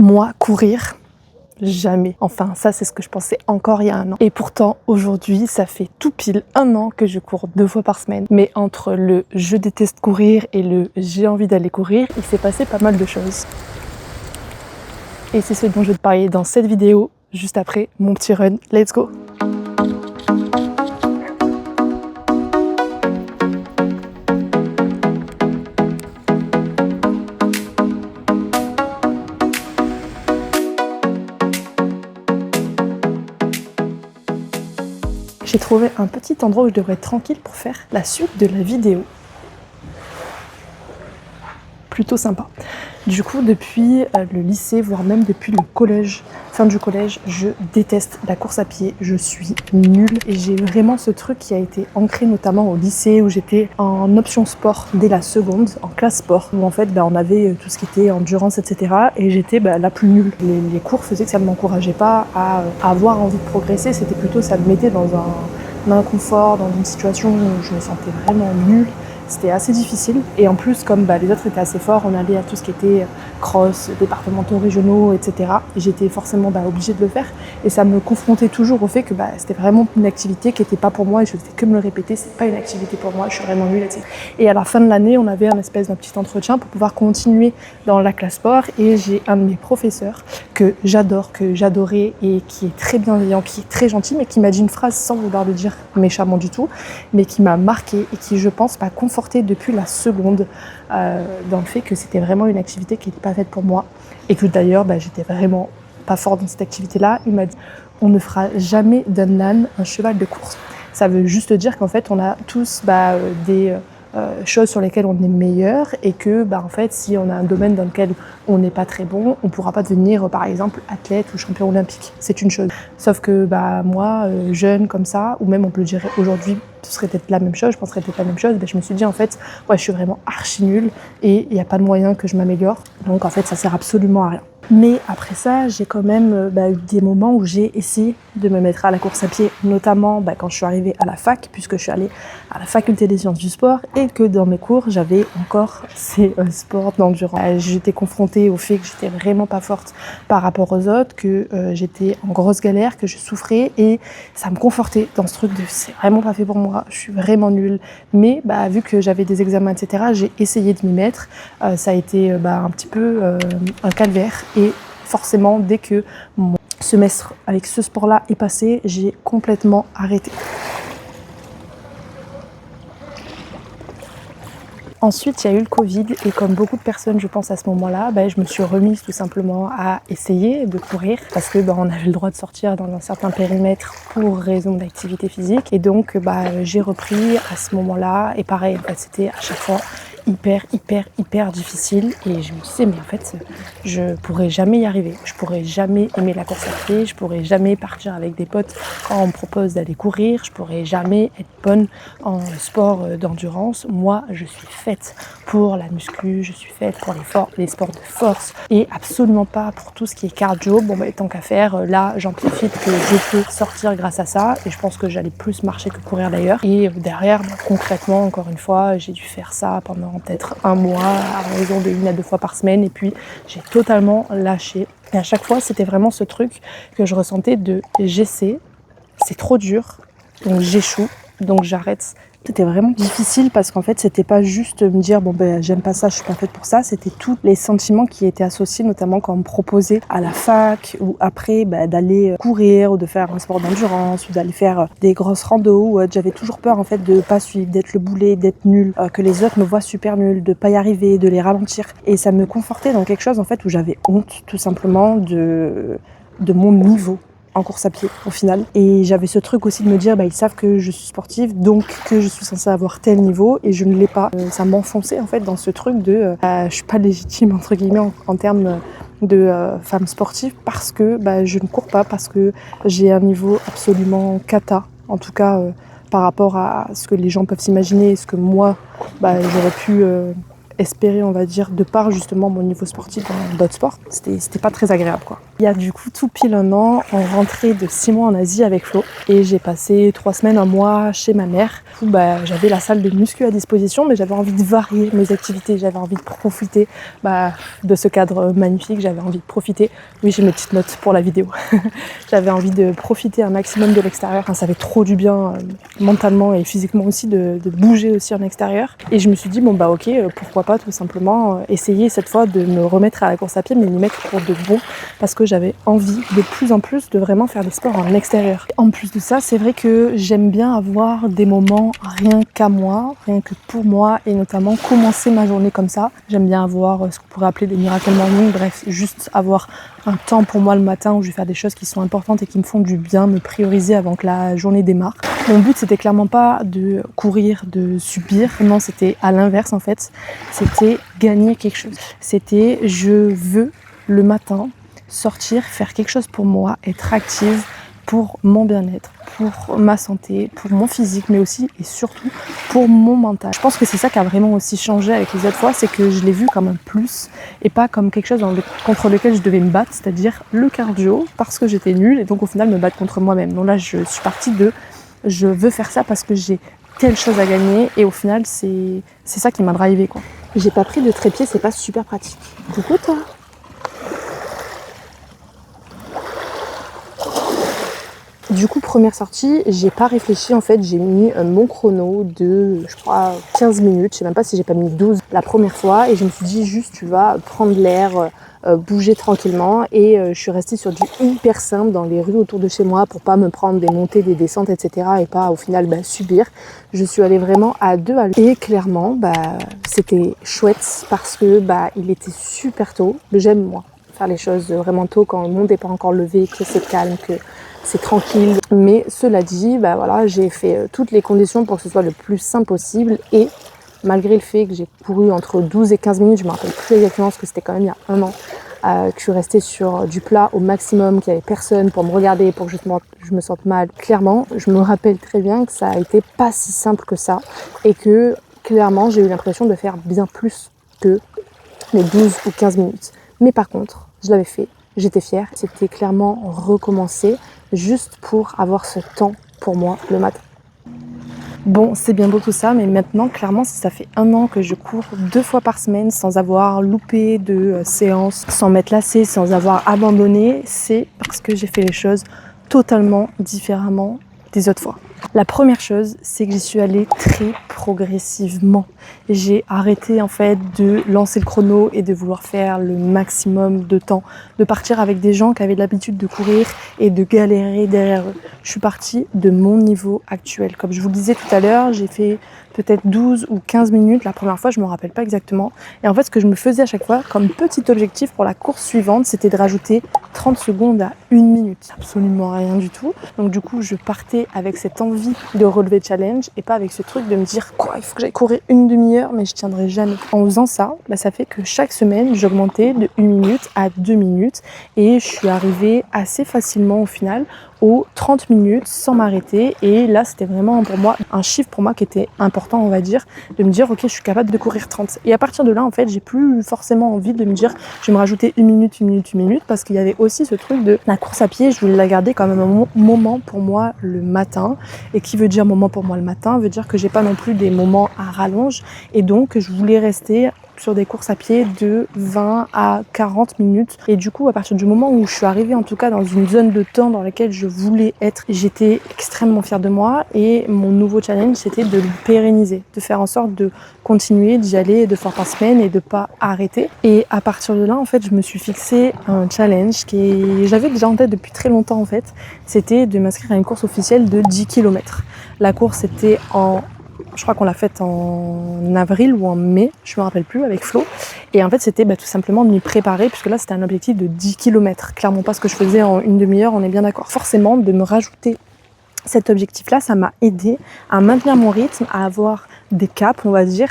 Moi, courir, jamais. Enfin, ça, c'est ce que je pensais encore il y a un an. Et pourtant, aujourd'hui, ça fait tout pile un an que je cours 2 fois par semaine. Mais entre le « je déteste courir » et le « j'ai envie d'aller courir », il s'est passé pas mal de choses. Et c'est ce dont je vais te parler dans cette vidéo, juste après mon petit run. Let's go! J'ai trouvé un petit endroit où je devrais être tranquille pour faire la suite de la vidéo. Plutôt sympa. Du coup, depuis le lycée, voire même depuis le collège, fin du collège, je déteste la course à pied. Je suis nulle et j'ai vraiment ce truc qui a été ancré notamment au lycée où j'étais en option sport dès la seconde, en classe sport, où en fait on avait tout ce qui était endurance, etc. Et j'étais la plus nulle. Les cours faisaient que ça ne m'encourageait pas à avoir envie de progresser, c'était plutôt ça me mettait dans un inconfort, dans une situation où je me sentais vraiment nulle. C'était assez difficile et en plus comme les autres étaient assez forts, on allait à tout ce qui était cross, départementaux, régionaux, etc. Et j'étais forcément obligée de le faire et ça me confrontait toujours au fait que c'était vraiment une activité qui n'était pas pour moi et je faisais que me le répéter, c'est pas une activité pour moi, je suis vraiment nulle, etc. Et à la fin de l'année, on avait un espèce d'un petit entretien pour pouvoir continuer dans la classe sport et j'ai un de mes professeurs que j'adore, que j'adorais et qui est très bienveillant, qui est très gentil mais qui m'a dit une phrase sans vouloir le dire méchamment du tout, mais qui m'a marquée et qui je pense m'a confortée depuis la seconde dans le fait que c'était vraiment une activité qui n'était pas faite pour moi et que d'ailleurs j'étais vraiment pas forte dans cette activité-là. Il m'a dit on ne fera jamais d'un âne un cheval de course. Ça veut juste dire qu'en fait on a tous des choses sur lesquelles on est meilleur et que en fait si on a un domaine dans lequel on n'est pas très bon, on ne pourra pas devenir par exemple athlète ou champion olympique, c'est une chose. Sauf que moi, jeune comme ça, ou même on peut le dire aujourd'hui, ce serait peut-être la même chose, je penserais peut-être la même chose, je me suis dit en fait, ouais, je suis vraiment archi nulle et il n'y a pas de moyen que je m'améliore, donc en fait ça sert absolument à rien. Mais après ça, j'ai quand même eu des moments où j'ai essayé de me mettre à la course à pied, notamment quand je suis arrivée à la fac, puisque je suis allée à la faculté des sciences du sport et que dans mes cours, j'avais encore ces sports d'endurance. J'étais confrontée au fait que j'étais vraiment pas forte par rapport aux autres, que j'étais en grosse galère, que je souffrais et ça me confortait dans ce truc de c'est vraiment pas fait pour moi, je suis vraiment nulle. Mais vu que j'avais des examens, etc., j'ai essayé de m'y mettre. Ça a été un petit peu un calvaire. Et forcément, dès que mon semestre avec ce sport-là est passé, j'ai complètement arrêté. Ensuite, il y a eu le Covid et comme beaucoup de personnes, je pense à ce moment-là, je me suis remise tout simplement à essayer de courir parce que on avait le droit de sortir dans un certain périmètre pour raison d'activité physique. Et donc, j'ai repris à ce moment-là et pareil, c'était à chaque fois hyper difficile et je me disais mais en fait je pourrais jamais y arriver, je pourrais jamais aimer la course à pied, je pourrais jamais partir avec des potes quand on me propose d'aller courir, je pourrais jamais être bonne en sport d'endurance. Moi je suis faite pour la muscu, je suis faite pour les sports de force et absolument pas pour tout ce qui est cardio. Tant qu'à faire, là j'en profite que je peux sortir grâce à ça et je pense que j'allais plus marcher que courir d'ailleurs. Et derrière concrètement encore une fois j'ai dû faire ça pendant peut-être un mois à raison de 1 à 2 fois par semaine et puis j'ai totalement lâché. Et à chaque fois c'était vraiment ce truc que je ressentais de j'essaie, c'est trop dur, donc j'échoue, donc j'arrête. C'était vraiment difficile parce qu'en fait c'était pas juste me dire j'aime pas ça, je suis pas faite pour ça, c'était tous les sentiments qui étaient associés, notamment quand on me proposait à la fac ou après d'aller courir ou de faire un sport d'endurance ou d'aller faire des grosses randos. J'avais toujours peur en fait de pas suivre, d'être le boulet, d'être nulle, que les autres me voient super nulle, de pas y arriver, de les ralentir. Et ça me confortait dans quelque chose en fait où j'avais honte tout simplement de mon niveau en course à pied au final. Et j'avais ce truc aussi de me dire ils savent que je suis sportive donc que je suis censée avoir tel niveau et je ne l'ai pas. Ça m'enfonçait en fait dans ce truc de je suis pas légitime entre guillemets en termes de femme sportive parce que je ne cours pas, parce que j'ai un niveau absolument cata, en tout cas par rapport à ce que les gens peuvent s'imaginer et ce que moi j'aurais pu espérer, on va dire, de par justement mon niveau sportif dans d'autres sports. C'était pas très agréable quoi. Il y a du coup tout pile un an, on rentrait de 6 mois en Asie avec Flo et j'ai passé 3 semaines, un mois chez ma mère. Du coup, j'avais la salle de muscu à disposition, mais j'avais envie de varier mes activités, j'avais envie de profiter de ce cadre magnifique, j'avais envie de profiter. Oui, j'ai mes petites notes pour la vidéo. J'avais envie de profiter un maximum de l'extérieur. Enfin, ça fait trop du bien mentalement et physiquement aussi de bouger aussi en extérieur. Et je me suis dit ok, pourquoi pas tout simplement essayer cette fois de me remettre à la course à pied, mais m'y mettre pour de bon, parce que j'avais envie de plus en plus de vraiment faire des sports en extérieur. En plus de ça, c'est vrai que j'aime bien avoir des moments rien qu'à moi, rien que pour moi, et notamment commencer ma journée comme ça. J'aime bien avoir ce qu'on pourrait appeler des miracle morning, bref, juste avoir un temps pour moi le matin où je vais faire des choses qui sont importantes et qui me font du bien, me prioriser avant que la journée démarre. Mon but, c'était clairement pas de courir, de subir, non, c'était à l'inverse en fait, c'était gagner quelque chose. C'était je veux le matin sortir, faire quelque chose pour moi, être active pour mon bien-être, pour ma santé, pour mon physique, mais aussi et surtout pour mon mental. Je pense que c'est ça qui a vraiment aussi changé avec les autres fois, c'est que je l'ai vu comme un plus et pas comme quelque chose contre lequel je devais me battre, c'est-à-dire le cardio, parce que j'étais nulle et donc au final me battre contre moi-même. Donc là, je suis partie de je veux faire ça parce que j'ai telle chose à gagner et au final, c'est ça qui m'a drivé, quoi. J'ai pas pris de trépied, c'est pas super pratique. Coucou toi. Du coup, première sortie, j'ai pas réfléchi en fait, j'ai mis mon chrono de, je crois, 15 minutes, je sais même pas si j'ai pas mis 12 la première fois, et je me suis dit juste tu vas prendre l'air, bouger tranquillement, et je suis restée sur du hyper simple dans les rues autour de chez moi pour pas me prendre des montées, des descentes, etc. et pas au final subir. Je suis allée vraiment à 2 à l'heure, et clairement c'était chouette parce que il était super tôt. J'aime moi faire les choses vraiment tôt quand le monde n'est pas encore levé, que c'est calme, que c'est tranquille. Mais cela dit, j'ai fait toutes les conditions pour que ce soit le plus simple possible, et malgré le fait que j'ai couru entre 12 et 15 minutes, je me rappelle plus exactement parce que c'était quand même il y a un an, que je suis restée sur du plat au maximum, qu'il n'y avait personne pour me regarder, pour que je me sente mal. Clairement, je me rappelle très bien que ça a été pas si simple que ça, et que clairement j'ai eu l'impression de faire bien plus que les 12 ou 15 minutes. Mais par contre, je l'avais fait, j'étais fière, c'était clairement recommencer juste pour avoir ce temps pour moi le matin. Bon, c'est bien beau tout ça, mais maintenant, clairement, si ça fait 1 an que je cours 2 fois par semaine sans avoir loupé de séance, sans m'être lassée, sans avoir abandonné, c'est parce que j'ai fait les choses totalement différemment des autres fois. La première chose, c'est que j'y suis allée très progressivement. J'ai arrêté en fait de lancer le chrono et de vouloir faire le maximum de temps, de partir avec des gens qui avaient l'habitude de courir et de galérer derrière eux. Je suis partie de mon niveau actuel. Comme je vous le disais tout à l'heure, j'ai fait peut-être 12 ou 15 minutes la première fois, je ne me rappelle pas exactement. Et en fait, ce que je me faisais à chaque fois comme petit objectif pour la course suivante, c'était de rajouter 30 secondes à 1 minute. Absolument rien du tout. Donc du coup, je partais avec cette envie de relever le challenge et pas avec ce truc de me dire quoi, il faut que j'aille courir une demi-heure, mais je tiendrai jamais. En faisant ça, ça fait que chaque semaine, j'augmentais de 1 minute à 2 minutes et je suis arrivée assez facilement au final aux 30 minutes sans m'arrêter. Et là, c'était vraiment pour moi un chiffre pour moi qui était important, on va dire, de me dire ok, je suis capable de courir 30. Et à partir de là, en fait, j'ai plus forcément envie de me dire je vais me rajouter 1 minute, 1 minute, 1 minute, parce qu'il y avait aussi ce truc de la course à pied, je voulais la garder quand même un moment pour moi le matin. Et qui veut dire moment pour moi le matin, veut dire que j'ai pas non plus des moments à rallonge, et donc je voulais rester sur des courses à pied de 20 à 40 minutes. Et du coup, à partir du moment où je suis arrivée en tout cas dans une zone de temps dans laquelle je voulais être, j'étais extrêmement fière de moi, et mon nouveau challenge, c'était de le pérenniser, de faire en sorte de continuer d'y aller 2 fois par semaine et de pas arrêter. Et à partir de là, en fait, je me suis fixé un challenge j'avais déjà en tête depuis très longtemps en fait, c'était de m'inscrire à une course officielle de 10 km. La course était je crois qu'on l'a faite en avril ou en mai, je me rappelle plus, avec Flo. Et en fait, c'était tout simplement de m'y préparer, puisque là, c'était un objectif de 10 km. Clairement pas ce que je faisais en une demi-heure, on est bien d'accord. Forcément, de me rajouter cet objectif-là, ça m'a aidé à maintenir mon rythme, à avoir des caps, on va dire,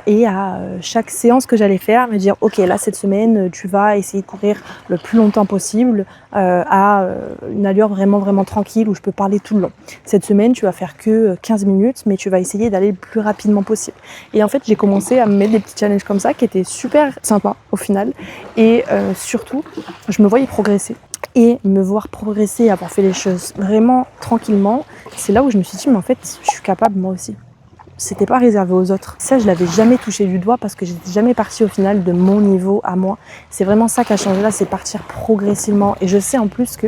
et à chaque séance que j'allais faire, me dire ok, là cette semaine, tu vas essayer de courir le plus longtemps possible, à une allure vraiment tranquille où je peux parler tout le long. Cette semaine, tu vas faire que 15 minutes, mais tu vas essayer d'aller le plus rapidement possible. Et en fait, j'ai commencé à me mettre des petits challenges comme ça qui étaient super sympas au final, et surtout, je me voyais progresser. Et me voir progresser, avoir fait les choses vraiment tranquillement, c'est là où je me suis dit, mais en fait, je suis capable moi aussi. C'était pas réservé aux autres. Ça, je l'avais jamais touché du doigt parce que j'étais jamais partie au final de mon niveau à moi. C'est vraiment ça qui a changé là, c'est partir progressivement. Et je sais en plus que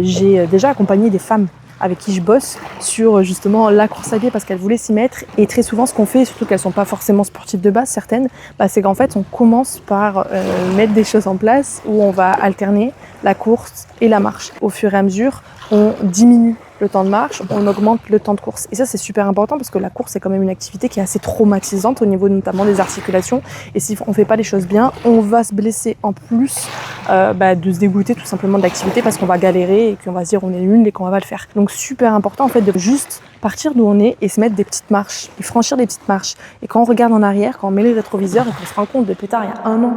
j'ai déjà accompagné des femmes avec qui je bosse sur justement la course à pied parce qu'elles voulaient s'y mettre. Et très souvent, ce qu'on fait, surtout qu'elles sont pas forcément sportives de base, certaines, c'est qu'en fait, on commence par mettre des choses en place où on va alterner la course et la marche. Au fur et à mesure, on diminue le temps de marche, on augmente le temps de course. Et ça, c'est super important parce que la course, c'est quand même une activité qui est assez traumatisante au niveau notamment des articulations. Et si on fait pas les choses bien, on va se blesser en plus de se dégoûter tout simplement de l'activité parce qu'on va galérer et qu'on va se dire on est nul et qu'on va pas le faire. Donc super important en fait de juste partir d'où on est et se mettre des petites marches et franchir des petites marches. Et quand on regarde en arrière, quand on met les rétroviseurs et qu'on se rend compte de pétard, il y a un an,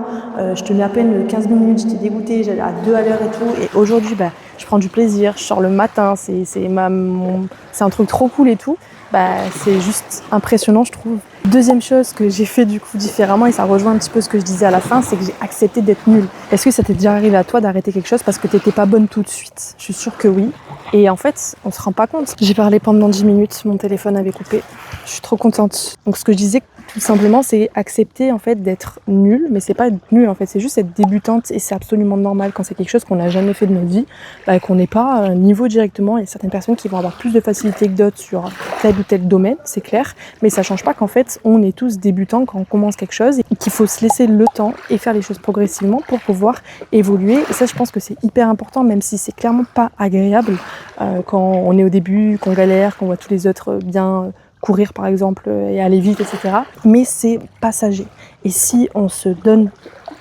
je tenais à peine 15 minutes, j'étais dégoûtée, j'allais à 2 à l'heure et tout. Et aujourd'hui, je prends du plaisir, je sors le matin, c'est un truc trop cool et tout. C'est juste impressionnant, je trouve. Deuxième chose que j'ai fait du coup différemment, et ça rejoint un petit peu ce que je disais à la fin, c'est que j'ai accepté d'être nulle. Est-ce que ça t'est déjà arrivé à toi d'arrêter quelque chose parce que t'étais pas bonne tout de suite? Je suis sûre que oui. Et en fait, on se rend pas compte. J'ai parlé pendant 10 minutes, mon téléphone avait coupé. Je suis trop contente. Donc ce que je disais tout simplement, c'est accepter en fait d'être nulle, mais c'est pas être nulle en fait, c'est juste être débutante et c'est absolument normal quand c'est quelque chose qu'on n'a jamais fait de notre vie, qu'on n'est pas à un niveau directement. Il y a certaines personnes qui vont avoir plus de facilité que d'autres sur tel ou tel domaine, c'est clair, mais ça change pas qu'en fait on est tous débutants quand on commence quelque chose et qu'il faut se laisser le temps et faire les choses progressivement pour pouvoir évoluer. Et ça, je pense que c'est hyper important, même si c'est clairement pas agréable quand on est au début, qu'on galère, qu'on voit tous les autres bien courir par exemple et aller vite, etc. Mais c'est passager. Et si on se donne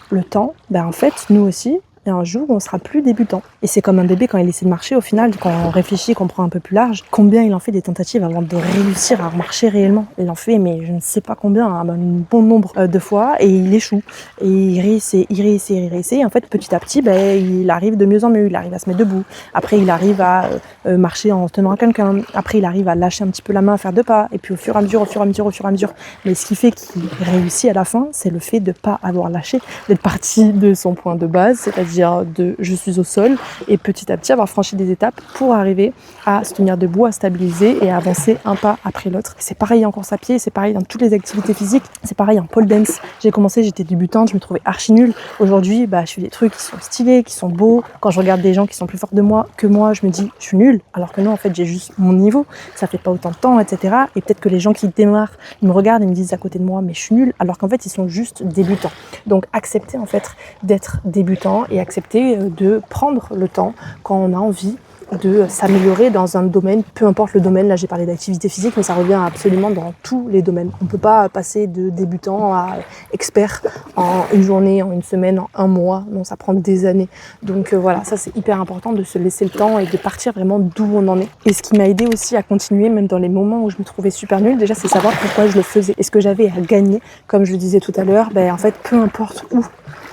le temps, en fait, nous aussi, et un jour, on sera plus débutant. Et c'est comme un bébé quand il essaie de marcher, au final, quand on réfléchit, qu'on prend un peu plus large, combien il en fait des tentatives avant de réussir à marcher réellement. Il en fait, mais je ne sais pas combien, un bon nombre de fois, et il échoue. Et il réessaie. Et en fait, petit à petit, il arrive de mieux en mieux. Il arrive à se mettre debout. Après, il arrive à marcher en tenant à quelqu'un. Après, il arrive à lâcher un petit peu la main, faire 2 pas. Et puis au fur et à mesure. Mais ce qui fait qu'il réussit à la fin, c'est le fait de ne pas avoir lâché, d'être parti de son point de base, c'est-à-dire de je suis au sol, et petit à petit avoir franchi des étapes pour arriver à se tenir debout, à stabiliser et à avancer un pas après l'autre. C'est pareil en course à pied, c'est pareil dans toutes les activités physiques, c'est pareil en pole dance. J'ai commencé, j'étais débutante, je me trouvais archi nulle. Aujourd'hui, je fais des trucs qui sont stylés, qui sont beaux. Quand je regarde des gens qui sont plus forts que moi, je me dis je suis nulle, alors que non, en fait, j'ai juste mon niveau, ça fait pas autant de temps, etc. Et peut-être que les gens qui démarrent, ils me regardent et me disent à côté de moi mais je suis nulle, alors qu'en fait, ils sont juste débutants. Donc accepter en fait d'être débutant et accepter de prendre le temps quand on a envie de s'améliorer dans un domaine, peu importe le domaine. Là j'ai parlé d'activité physique, mais ça revient absolument dans tous les domaines. On ne peut pas passer de débutant à expert en une journée, en une semaine, en un mois. Non, ça prend des années. Donc voilà, ça c'est hyper important de se laisser le temps et de partir vraiment d'où on en est. Et ce qui m'a aidé aussi à continuer, même dans les moments où je me trouvais super nulle, déjà c'est savoir pourquoi je le faisais et ce que j'avais à gagner. Comme je le disais tout à l'heure, en fait peu importe où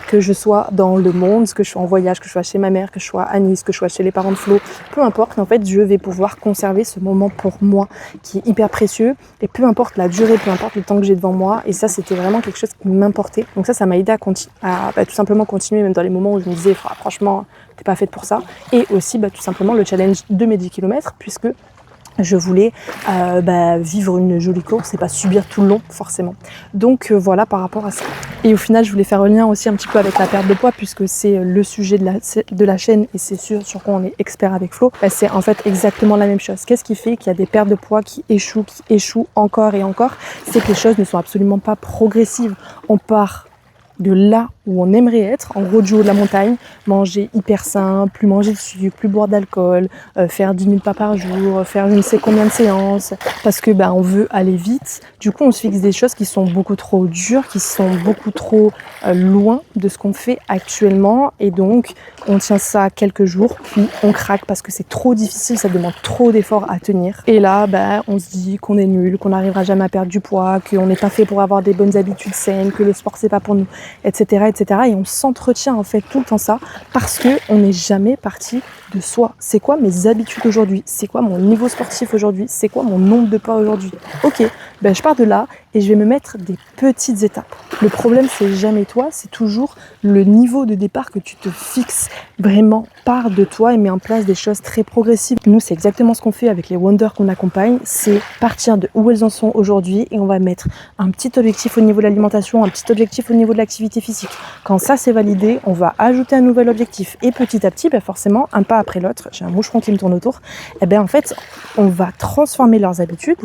que je sois dans le monde, que je sois en voyage, que je sois chez ma mère, que je sois à Nice, que je sois chez les parents de Flo, peu importe, en fait, je vais pouvoir conserver ce moment pour moi qui est hyper précieux, et peu importe la durée, peu importe le temps que j'ai devant moi. Et ça, c'était vraiment quelque chose qui m'importait. Donc ça m'a aidé à tout simplement continuer, même dans les moments où je me disais franchement, t'es pas faite pour ça. Et aussi tout simplement le challenge de mes 10 km, puisque je voulais vivre une jolie course et pas subir tout le long forcément. Donc voilà par rapport à ça. Et au final, je voulais faire un lien aussi un petit peu avec la perte de poids, puisque c'est le sujet de la chaîne et c'est sur quoi on est expert avec Flo. C'est en fait exactement la même chose. Qu'est-ce qui fait qu'il y a des pertes de poids qui échouent encore et encore? C'est que les choses ne sont absolument pas progressives. On part de là où on aimerait être, en gros du haut de la montagne, manger hyper sain, plus manger de sucre, plus boire d'alcool, faire 10 000 pas par jour, faire je ne sais combien de séances, parce que on veut aller vite. Du coup, on se fixe des choses qui sont beaucoup trop dures, qui sont beaucoup trop loin de ce qu'on fait actuellement, et donc on tient ça quelques jours, puis on craque parce que c'est trop difficile, ça demande trop d'efforts à tenir. Et là, on se dit qu'on est nul, qu'on n'arrivera jamais à perdre du poids, qu'on n'est pas fait pour avoir des bonnes habitudes saines, que le sport c'est pas pour nous, etc., etc. Et on s'entretient en fait tout le temps ça parce que on n'est jamais parti de soi. C'est quoi mes habitudes aujourd'hui? C'est quoi mon niveau sportif aujourd'hui? C'est quoi mon nombre de pas aujourd'hui? Ok, je pars de là et je vais me mettre des petites étapes. Le problème, c'est jamais toi, c'est toujours le niveau de départ que tu te fixes. Vraiment, pars de toi et mets en place des choses très progressives. Nous, c'est exactement ce qu'on fait avec les Wonders qu'on accompagne. C'est partir de où elles en sont aujourd'hui et on va mettre un petit objectif au niveau de l'alimentation, un petit objectif au niveau de l'activité physique. Quand ça, c'est validé, on va ajouter un nouvel objectif. Et petit à petit, forcément, un pas après l'autre, j'ai un moucheron qui me tourne autour, en fait, on va transformer leurs habitudes.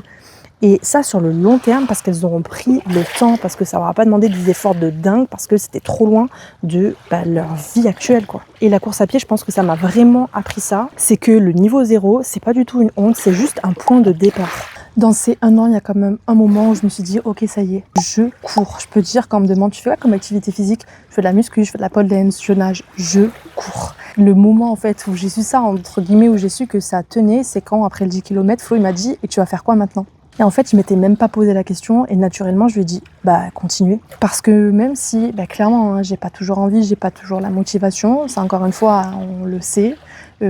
Et ça sur le long terme parce qu'elles auront pris le temps, parce que ça leur a pas demandé des efforts de dingue, parce que c'était trop loin de leur vie actuelle, quoi. Et la course à pied, je pense que ça m'a vraiment appris ça. C'est que le niveau 0, c'est pas du tout une honte, c'est juste un point de départ. Dans ces 1 an, il y a quand même un moment où je me suis dit, ok, ça y est, je cours. Je peux dire quand on me demande, tu fais quoi comme activité physique? Je fais de la muscu, je fais de la pole dance, je nage, je cours. Le moment en fait où j'ai su ça, entre guillemets, où j'ai su que ça tenait, c'est quand après le 10 km, Flo il m'a dit, et tu vas faire quoi maintenant? Et en fait, je m'étais même pas posé la question et naturellement, je lui ai dit, continuez. Parce que même si, clairement, j'ai pas toujours envie, j'ai pas toujours la motivation, ça encore une fois, on le sait.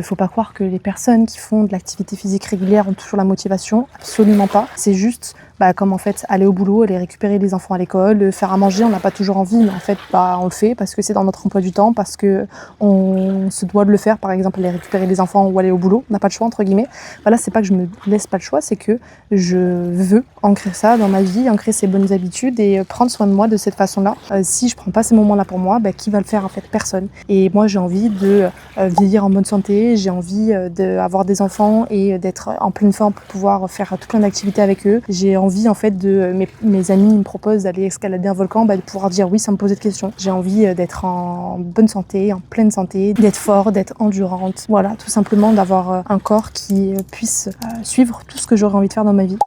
Faut pas croire que les personnes qui font de l'activité physique régulière ont toujours la motivation, absolument pas. C'est juste comme en fait aller au boulot, aller récupérer les enfants à l'école, faire à manger, on n'a pas toujours envie, mais en fait on le fait parce que c'est dans notre emploi du temps, parce que on se doit de le faire, par exemple aller récupérer les enfants ou aller au boulot, on n'a pas le choix entre guillemets. Voilà, c'est pas que je me laisse pas le choix, c'est que je veux ancrer ça dans ma vie, ancrer ces bonnes habitudes et prendre soin de moi de cette façon-là. Si je prends pas ces moments-là pour moi, qui va le faire en fait? Personne. Et moi j'ai envie de vieillir en bonne santé, j'ai envie d'avoir des enfants et d'être en pleine forme pour pouvoir faire tout plein d'activités avec eux. J'ai envie en fait de mes amis me proposent d'aller escalader un volcan, de pouvoir dire oui sans me poser de questions. J'ai envie d'être en bonne santé, en pleine santé, d'être fort, d'être endurante. Voilà, tout simplement d'avoir un corps qui puisse suivre tout ce que j'aurais envie de faire dans ma vie.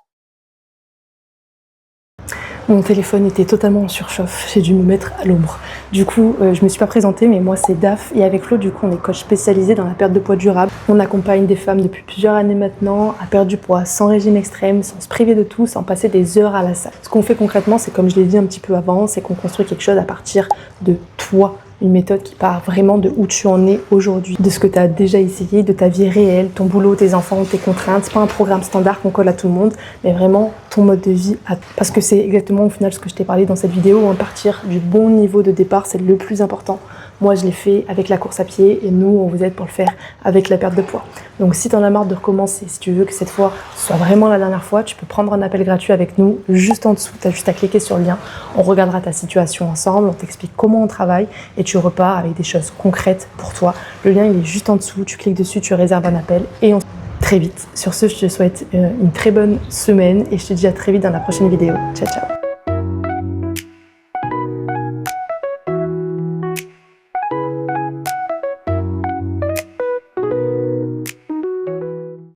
Mon téléphone était totalement en surchauffe, j'ai dû me mettre à l'ombre. Du coup, je me suis pas présentée, mais moi c'est Daph et avec Flo, du coup, on est coach spécialisé dans la perte de poids durable. On accompagne des femmes depuis plusieurs années maintenant à perdre du poids sans régime extrême, sans se priver de tout, sans passer des heures à la salle. Ce qu'on fait concrètement, c'est comme je l'ai dit un petit peu avant, c'est qu'on construit quelque chose à partir de toi. Une méthode qui part vraiment de où tu en es aujourd'hui, de ce que tu as déjà essayé, de ta vie réelle, ton boulot, tes enfants, tes contraintes. C'est pas un programme standard qu'on colle à tout le monde, mais vraiment ton mode de vie. Parce que c'est exactement au final ce que je t'ai parlé dans cette vidéo, partir du bon niveau de départ, c'est le plus important. Moi, je l'ai fait avec la course à pied et nous, on vous aide pour le faire avec la perte de poids. Donc, si tu en as marre de recommencer, si tu veux que cette fois soit vraiment la dernière fois, tu peux prendre un appel gratuit avec nous juste en dessous. Tu as juste à cliquer sur le lien. On regardera ta situation ensemble, on t'explique comment on travaille et tu repars avec des choses concrètes pour toi. Le lien, il est juste en dessous. Tu cliques dessus, tu réserves un appel et on se retrouve très vite. Sur ce, je te souhaite une très bonne semaine et je te dis à très vite dans la prochaine vidéo. Ciao, ciao.